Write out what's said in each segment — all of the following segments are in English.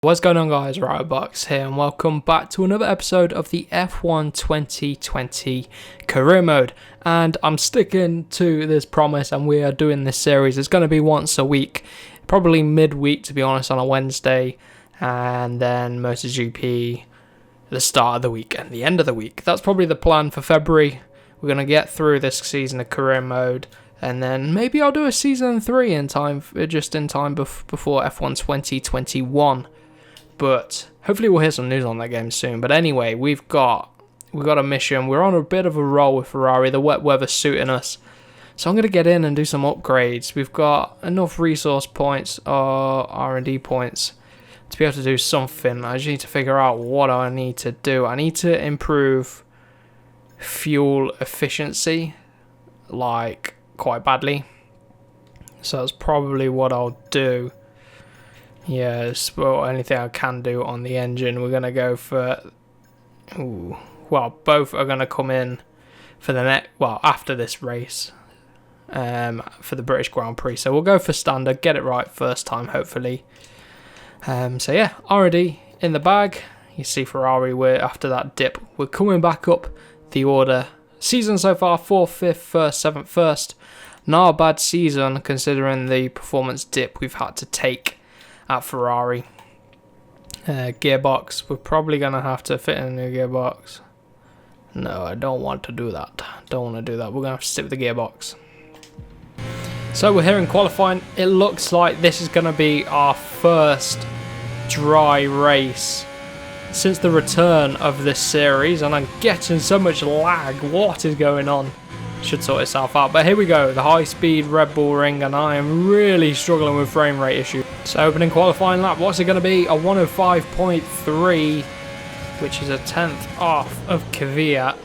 What's going on, guys? Box here, and welcome back to another episode of the F1 2020 career mode. And I'm sticking to this promise, and we are doing this series. It's going to be once a week, probably midweek to be honest, on a Wednesday, and then MotoGP the start of the week and the end of the week. That's probably the plan for February. We're going to get through this season of career mode, and then maybe I'll do a season 3 in time, just in time before F1 2021. But hopefully we'll hear some news on that game soon. But anyway, we've got a mission. We're on a bit of a roll with Ferrari. The wet weather's suiting us. So I'm going to get in and do some upgrades. We've got enough resource points or R&D points to be able to do something. I just need to figure out what I need to do. I need to improve fuel efficiency, like, quite badly. So that's probably what I'll do. Yes, well, anything I can do on the engine. We're going to go for... well, both are going to come in for the after this race. For the British Grand Prix. So we'll go for standard, get it right first time, hopefully. So yeah, already in the bag. You see Ferrari, we're after that dip. We're coming back up the order. Season so far, 4th, 5th, 1st, 7th, 1st. Not a bad season considering the performance dip we've had to take at Ferrari. Gearbox, we're probably going to have to fit in a new gearbox. No, I don't want to do that. Don't want to do that. We're going to have to stick with the gearbox. So we're here in qualifying. It looks like this is going to be our first dry race since the return of this series, and I'm getting so much lag. What is going on? Should sort itself out. But here we go, the high-speed Red Bull Ring, and I am really struggling with frame rate issues. So opening qualifying lap, what's it going to be? A 105.3, which is a 10th off of Kvyat.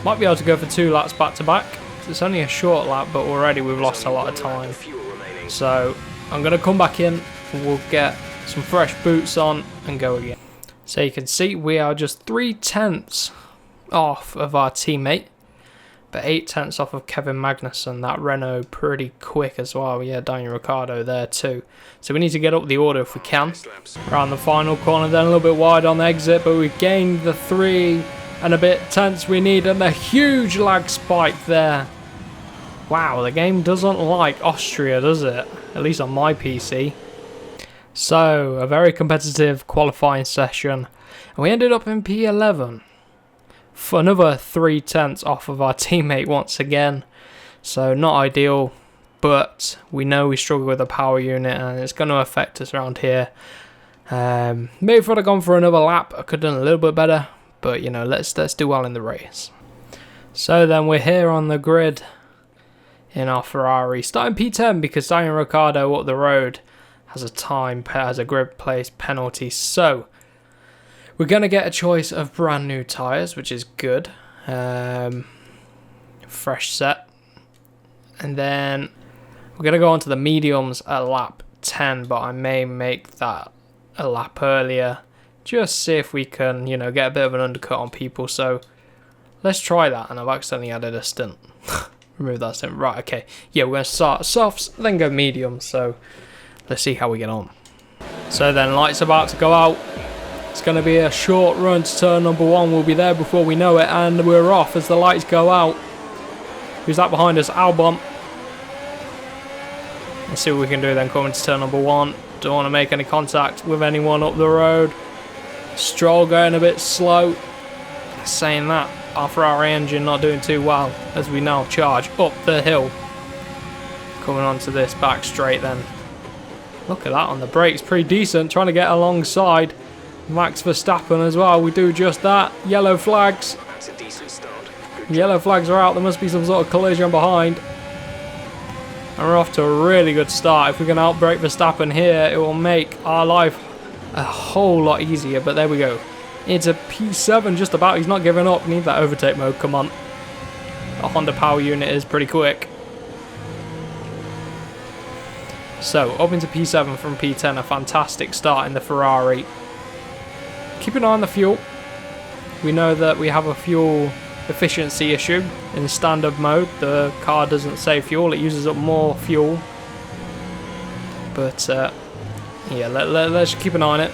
Might be able to go for 2 laps back to back. It's only a short lap, but already we've lost a lot of time. So I'm going to come back in, and we'll get some fresh boots on and go again. So you can see we are just 3/10 off of our teammate. But 8/10 off of Kevin Magnussen. That Renault pretty quick as well. Yeah, Daniel Ricciardo there too. So we need to get up the order if we can. Around the final corner, then a little bit wide on the exit, but we gained the 3 and a bit tenths we need, and a huge lag spike there. Wow, the game doesn't like Austria, does it? At least on my PC. So, a very competitive qualifying session. And we ended up in P11. For another 3/10 off of our teammate once again. So not ideal, but we know we struggle with the power unit and it's going to affect us around here. Maybe if I'd have gone for another lap, I could have done a little bit better, but you know, let's do well in the race. So then we're here on the grid in our Ferrari, starting P10 because Daniel Ricciardo up the road has a grid place penalty. So we're going to get a choice of brand new tyres, which is good. Fresh set. And then we're going to go on to the mediums at lap 10, but I may make that a lap earlier. Just see if we can, you know, get a bit of an undercut on people. So let's try that. And I've accidentally added a stint. Remove that stint. Right, okay. Yeah, we're going to start softs, then go mediums. So let's see how we get on. So then lights about to go out. It's going to be a short run to turn number 1. We'll be there before we know it, and we're off as the lights go out. Who's that behind us? Albon. Let's see what we can do then coming to turn number 1. Don't want to make any contact with anyone up the road. Stroll going a bit slow. Saying that, our Ferrari engine not doing too well as we now charge up the hill. Coming onto this back straight then. Look at that on the brakes, pretty decent. Trying to get alongside Max Verstappen as well. We do just that. Yellow flags. That's a decent start. Yellow flags are out. There must be some sort of collision behind. And we're off to a really good start. If we can outbrake Verstappen here, it will make our life a whole lot easier. But there we go. It's a P7 just about. He's not giving up. Need that overtake mode. Come on. The Honda power unit is pretty quick. So, up into P7 from P10. A fantastic start in the Ferrari. Keep an eye on the fuel. We know that we have a fuel efficiency issue in standard mode. The car doesn't save fuel, it uses up more fuel. But Yeah, let's keep an eye on it.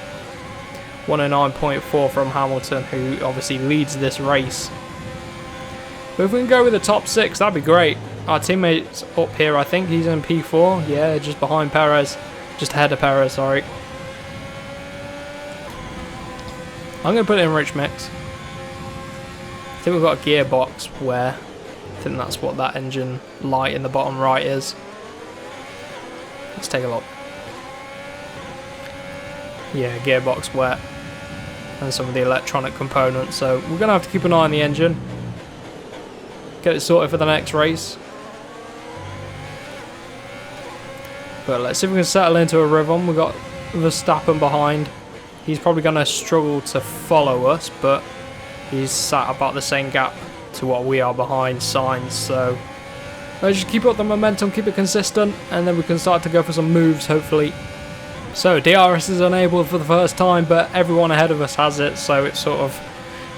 109.4 from Hamilton, who obviously leads this race. But if we can go with the top 6, that'd be great. Our teammate's up here, I think he's in P4. Yeah, just behind Perez. Just ahead of Perez, sorry. I'm going to put it in rich mix. I think we've got a gearbox where I think that's what that engine light in the bottom right is. Let's take a look. Yeah, gearbox wet. And some of the electronic components. So we're going to have to keep an eye on the engine. Get it sorted for the next race. But let's see if we can settle into a rhythm. We've got Verstappen behind. He's probably going to struggle to follow us, but he's sat about the same gap to what we are behind Sainz. So let's just keep up the momentum, keep it consistent, and then we can start to go for some moves, hopefully. So DRS is enabled for the first time, but everyone ahead of us has it, so it's sort of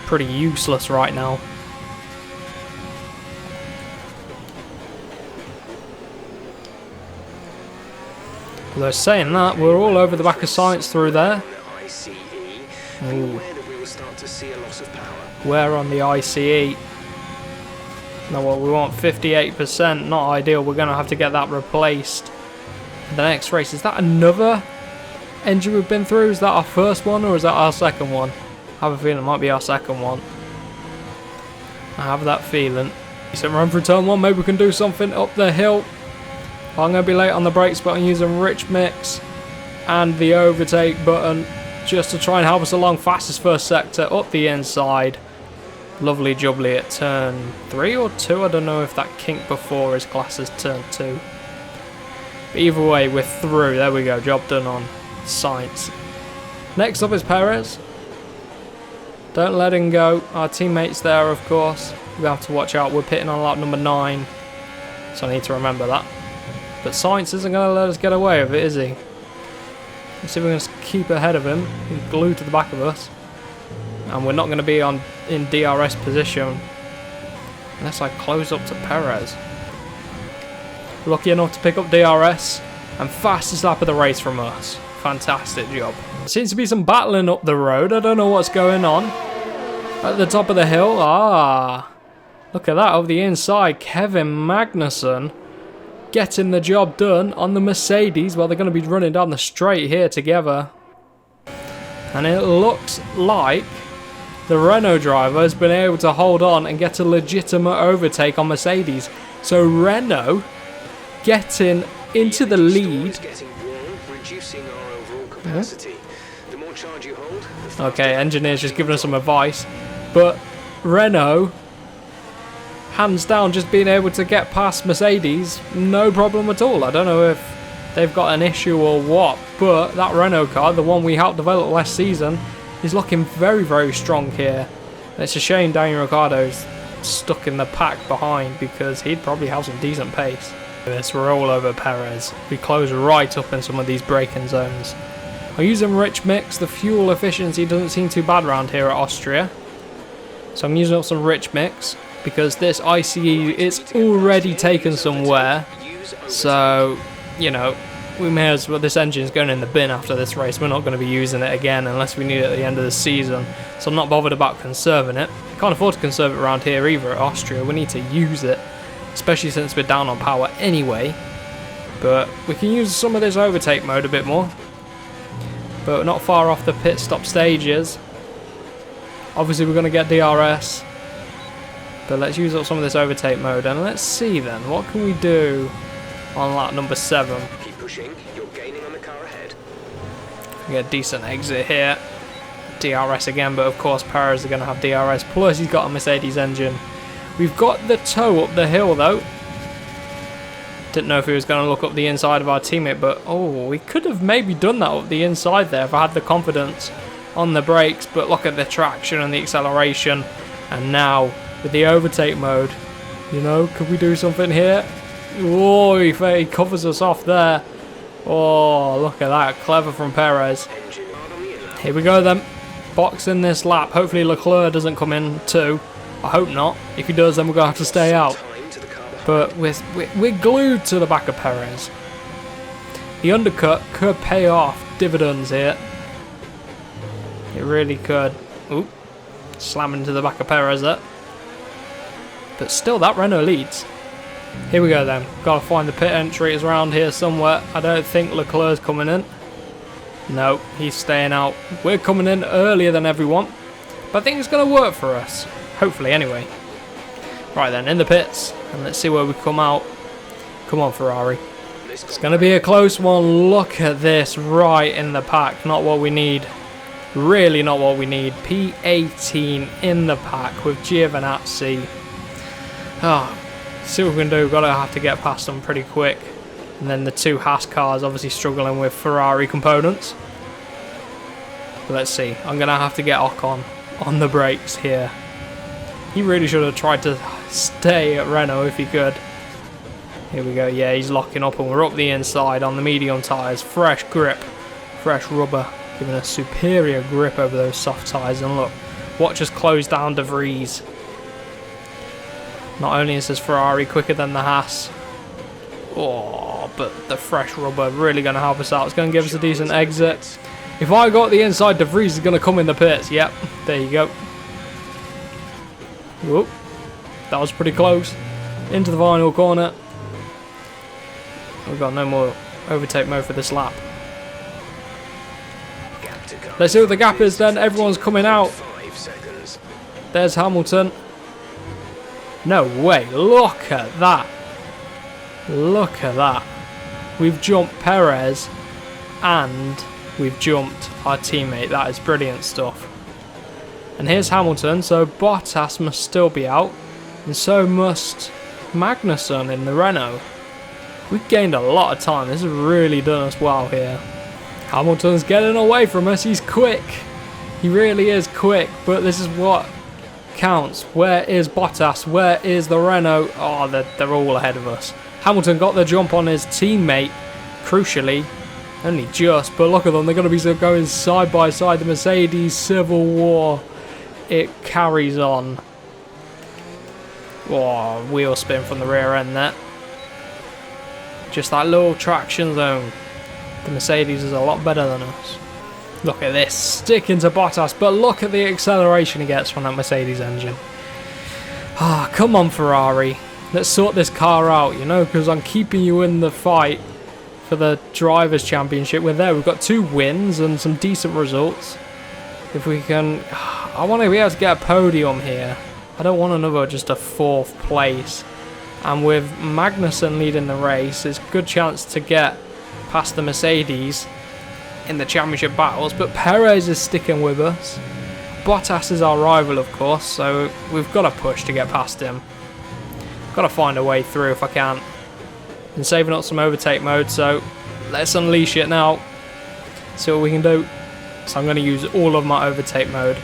pretty useless right now. Although saying that, we're all over the back of Sainz through there. Ooh. We're on the ICE. No, well, we want 58%, not ideal. We're going to have to get that replaced. The next race, is that another engine we've been through? Is that our first one or is that our second one? I have a feeling it might be our second one. I have that feeling. So run through turn 1, maybe we can do something up the hill. I'm going to be late on the brakes, but I'm using rich mix and the overtake button just to try and help us along. Fastest first sector up the inside. Lovely jubbly at turn 3 or 2. I don't know if that kink before is classed as turn 2. But either way, we're through. There we go. Job done on Sainz. Next up is Perez. Don't let him go. Our teammates there, of course. We have to watch out. We're pitting on lap number 9. So I need to remember that. But Sainz isn't going to let us get away with it, is he? Let's see if we can keep ahead of him. He's glued to the back of us. And we're not going to be in DRS position unless I close up to Perez. Lucky enough to pick up DRS. And fastest lap of the race from us. Fantastic job. Seems to be some battling up the road. I don't know what's going on. At the top of the hill. Look at that over the inside. Kevin Magnussen getting the job done on the Mercedes. Well, they're going to be running down the straight here together. And it looks like the Renault driver has been able to hold on and get a legitimate overtake on Mercedes. So Renault getting into the lead. Okay, engineer's just giving us some advice. But Renault, hands down, just being able to get past Mercedes, no problem at all. I don't know if they've got an issue or what, but that Renault car, the one we helped develop last season, is looking very, very strong here. And it's a shame Daniel Ricciardo's stuck in the pack behind because he'd probably have some decent pace. This, we're all over Perez. We close right up in some of these braking zones. I'm using rich mix. The fuel efficiency doesn't seem too bad around here at Austria. So I'm using up some rich mix because this ICE is already taken somewhere. So, you know, we may as well, this engine's going in the bin after this race. We're not going to be using it again unless we need it at the end of the season. So I'm not bothered about conserving it. Can't afford to conserve it around here either at Austria. We need to use it, especially since we're down on power anyway. But we can use some of this overtake mode a bit more. But we're not far off the pit stop stages. Obviously we're going to get DRS. But let's use up some of this overtake mode. And let's see then, what can we do on lap number 7? Keep pushing, you're gaining on the car ahead. We get a decent exit here. DRS again, but of course Perez are going to have DRS. Plus he's got a Mercedes engine. We've got the tow up the hill though. Didn't know if he was going to look up the inside of our teammate, but oh, we could have maybe done that up the inside there if I had the confidence on the brakes. But look at the traction and the acceleration. And now with the overtake mode, you know, could we do something here? Oh, he covers us off there. Oh, look at that. Clever from Perez. Here we go then. Boxing this lap. Hopefully Leclerc doesn't come in too. I hope not. If he does, then we're going to have to stay out. But we're glued to the back of Perez. The undercut could pay off dividends here. It really could. Oop. Slamming into the back of Perez there. But still, that Renault leads. Here we go then. Got to find the pit entry. It's around here somewhere. I don't think Leclerc's coming in. No, he's staying out. We're coming in earlier than everyone. But I think it's going to work for us. Hopefully, anyway. Right then, in the pits. And let's see where we come out. Come on, Ferrari. It's going to be a close one. Look at this. Right in the pack. Not what we need. Really not what we need. P18 in the pack with Giovinazzi. Oh, see what we can do. Gotta have to get past them pretty quick. And then the two Haas cars obviously struggling with Ferrari components. But let's see. I'm gonna have to get Ocon on the brakes here. He really should have tried to stay at Renault if he could. Here we go. Yeah, he's locking up and we're up the inside on the medium tyres. Fresh grip, fresh rubber, giving us superior grip over those soft tyres. And look, watch us close down De Vries. Not only is this Ferrari quicker than the Haas, oh, but the fresh rubber really going to help us out. It's going to give us a decent exit. If I got the inside, De Vries is going to come in the pits. Yep, there you go. Whoop, that was pretty close. Into the final corner. We've got no more overtake mode for this lap. Let's see what the gap is then. Everyone's coming out. There's Hamilton. No way. Look at that. Look at that. We've jumped Perez and we've jumped our teammate. That is brilliant stuff. And here's Hamilton. So Bottas must still be out. And so must Magnussen in the Renault. We've gained a lot of time. This has really done us well here. Hamilton's getting away from us. He's quick. He really is quick. But this is what counts. Where is Bottas? Where is the Renault? Oh, they're all ahead of us. Hamilton got the jump on his teammate. Crucially. Only just. But look at them. They're going to be going side by side. The Mercedes Civil War. It carries on. Oh, wheel spin from the rear end there. Just that little traction zone. The Mercedes is a lot better than us. Look at this. Sticking to Bottas. But look at the acceleration he gets from that Mercedes engine. Ah, come on, Ferrari. Let's sort this car out, you know, because I'm keeping you in the fight for the Drivers' Championship. We're there. We've got 2 wins and some decent results. If we can... I want to be able to get a podium here. I don't want another just a 4th place. And with Magnussen leading the race, there's a good chance to get past the Mercedes in the championship battles. But Perez is sticking with us. Bottas is our rival, of course, so we've got to push to get past him. Got to find a way through if I can. Been saving up some overtake mode, so let's unleash it now. See what we can do. So I'm going to use all of my overtake mode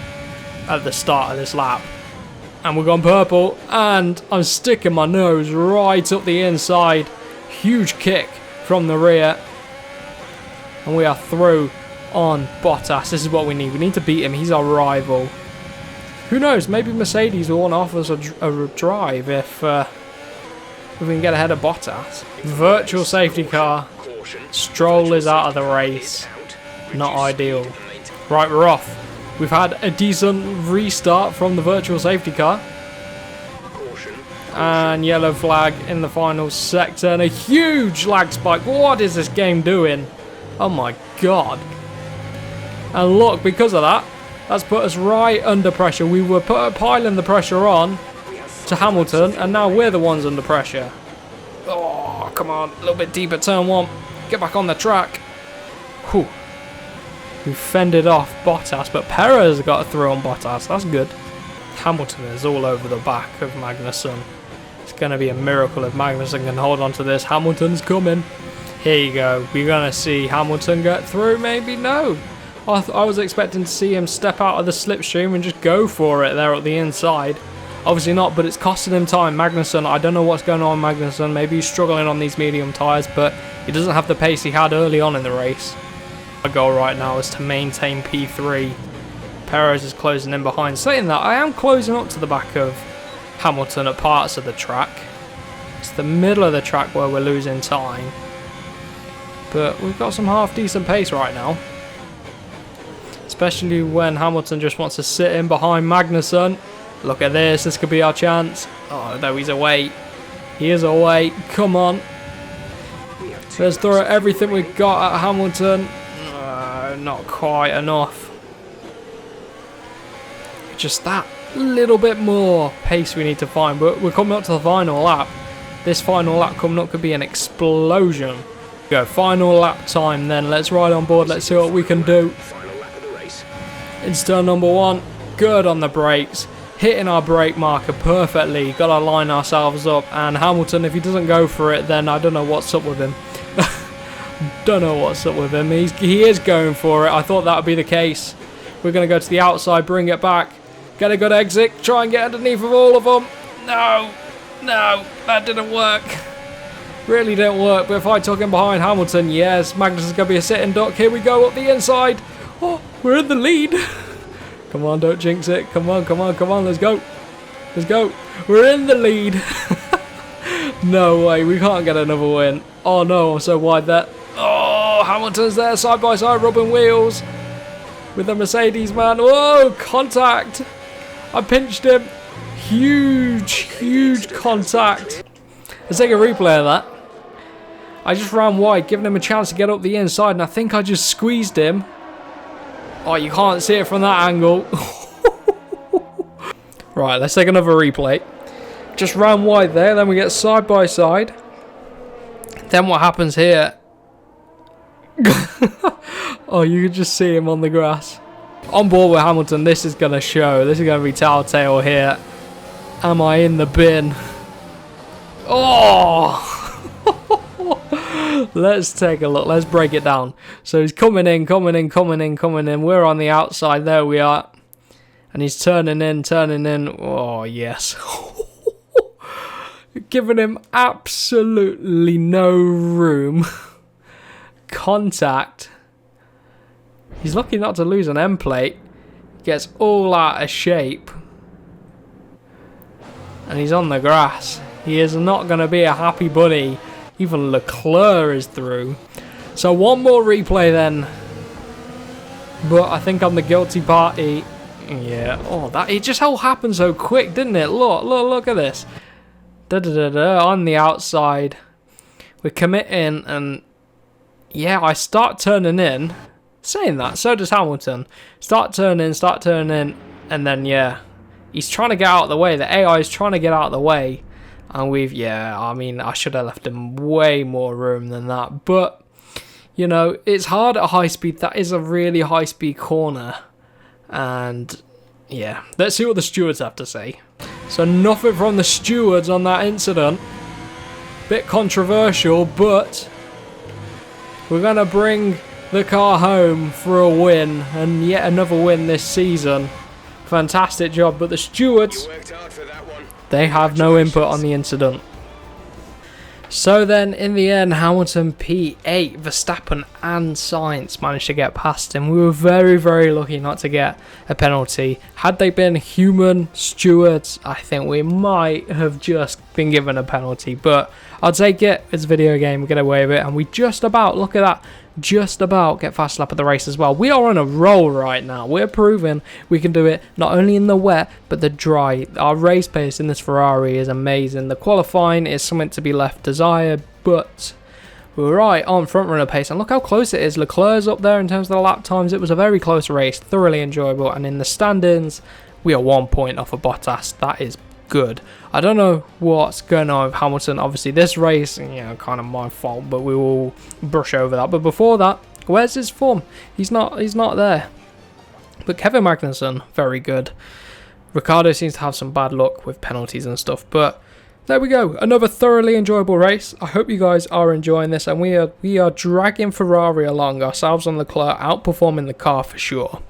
at the start of this lap. And we're gone purple, and I'm sticking my nose right up the inside. Huge kick from the rear. And we are through on Bottas. This is what we need. We need to beat him. He's our rival. Who knows? Maybe Mercedes will want to offer us a drive if we can get ahead of Bottas. Virtual safety car. Stroll is out of the race. Not ideal. Right, we're off. We've had a decent restart from the virtual safety car. And yellow flag in the final sector. And a huge lag spike. What is this game doing? Oh my god. And look, because of that, that's put us right under pressure. We were piling the pressure on to Hamilton. And now we're the ones under pressure. Oh, come on. A little bit deeper, turn 1. Get back on the track. Whew. We fended off Bottas, but Perez got a throw on Bottas. That's good. Hamilton is all over the back of Magnussen. It's going to be a miracle if Magnussen can hold on to this. Hamilton's coming. Here you go. We're going to see Hamilton get through. Maybe no. I was expecting to see him step out of the slipstream and just go for it there at the inside. Obviously not, but it's costing him time. Magnussen, I don't know what's going on with Magnussen. Maybe he's struggling on these medium tyres, but he doesn't have the pace he had early on in the race. My goal right now is to maintain P3. Perez is closing in behind. Saying that, I am closing up to the back of Hamilton at parts of the track. It's the middle of the track where we're losing time. but we've got some half decent pace right now. Especially when Hamilton just wants to sit in behind Magnussen. Look at this, this could be our chance. Oh no, he's away. He is away, come on. Let's throw everything we've got at Hamilton. Not quite enough. Just that little bit more pace we need to find, but we're coming up to the final lap. This final lap coming up could be an explosion. Go, final lap time then. Let's ride on board, let's see what we can do. It's turn number 1, good on the brakes. Hitting our brake marker perfectly. Got to line ourselves up. And Hamilton, if he doesn't go for it, then I don't know what's up with him. Don't know what's up with him. He is going for it. I thought that would be the case. We're going to go to the outside, bring it back. Get a good exit. Try and get underneath of all of them. No. No. That didn't work. Really didn't work. But if I took him behind Hamilton, yes. Magnus is going to be a sitting duck. Here we go up the inside. Oh, we're in the lead. Come on, don't jinx it. Come on, come on, come on. Let's go. Let's go. We're in the lead. No way. We can't get another win. Oh, no. I'm so wide there. Oh, Hamilton's there side by side rubbing wheels with the Mercedes, man. Whoa, contact. I pinched him. Huge, huge contact. Let's take a replay of that. I just ran wide, giving him a chance to get up the inside, and I think I just squeezed him. Oh, you can't see it from that angle. Right, let's take another replay. Just ran wide there, then we get side by side. Then what happens here? Oh, you can just see him on the grass. On board with Hamilton, this is going to show. This is going to be telltale here. Am I in the bin? Oh! Let's take a look. Let's break it down. So he's coming in, coming in, coming in, coming in. We're on the outside. There we are. And he's turning in, turning in. Oh, yes. Giving him absolutely no room. Contact. He's lucky not to lose an end plate. Gets all out of shape. And he's on the grass. He is not going to be a happy bunny. Even Leclerc is through. So one more replay then. But I think I'm the guilty party. Yeah. Oh, that it just all happened so quick, didn't it? Look at this. On the outside. We're committing and yeah, I start turning in. Saying that, so does Hamilton. Start turning, and then yeah. He's trying to get out of the way. The AI is trying to get out of the way. And I mean, I should have left him way more room than that. But, you know, it's hard at high speed. That is a really high speed corner. And, yeah, let's see what the stewards have to say. So, nothing from the stewards on that incident. Bit controversial, but we're going to bring the car home for a win. And yet another win this season. Fantastic job. But the stewards, they have no input on the incident. So then, in the end, Hamilton P8, Verstappen and Sainz managed to get past him. We were very, very lucky not to get a penalty. Had they been human stewards, I think we might have just been given a penalty. But I'll take it. It's a video game. We get away with it. And we just about, look at that, just about get fast lap of the race as well. We are on a roll right now. We're proving we can do it not only in the wet but the dry. Our race pace in this Ferrari is amazing. The qualifying is something to be left desired, but we're right on front runner pace. And look how close it is. Leclerc's up there in terms of the lap times. It was a very close race, thoroughly enjoyable. And in the standings, we are 1 point off of Bottas. That is good. I don't know what's going on with Hamilton. Obviously this race, you know, kind of my fault, but we will brush over that. But before that, where's his form? He's not there. But Kevin Magnussen, very good. Ricciardo seems to have some bad luck with penalties and stuff, but there we go. Another thoroughly enjoyable race. I hope you guys are enjoying this, and we are dragging Ferrari along, ourselves on Leclerc, outperforming the car for sure.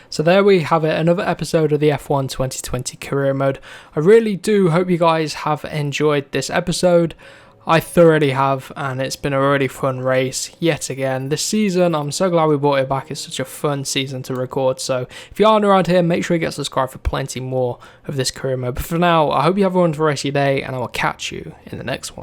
So there we have it, another episode of the F1 2020 Career Mode. I really do hope you guys have enjoyed this episode. I thoroughly have, and it's been a really fun race yet again this season. I'm so glad we brought it back. It's such a fun season to record. So if you aren't around here, make sure you get subscribed for plenty more of this Career Mode. But for now, I hope you have a wonderful rest of your day, and I will catch you in the next one.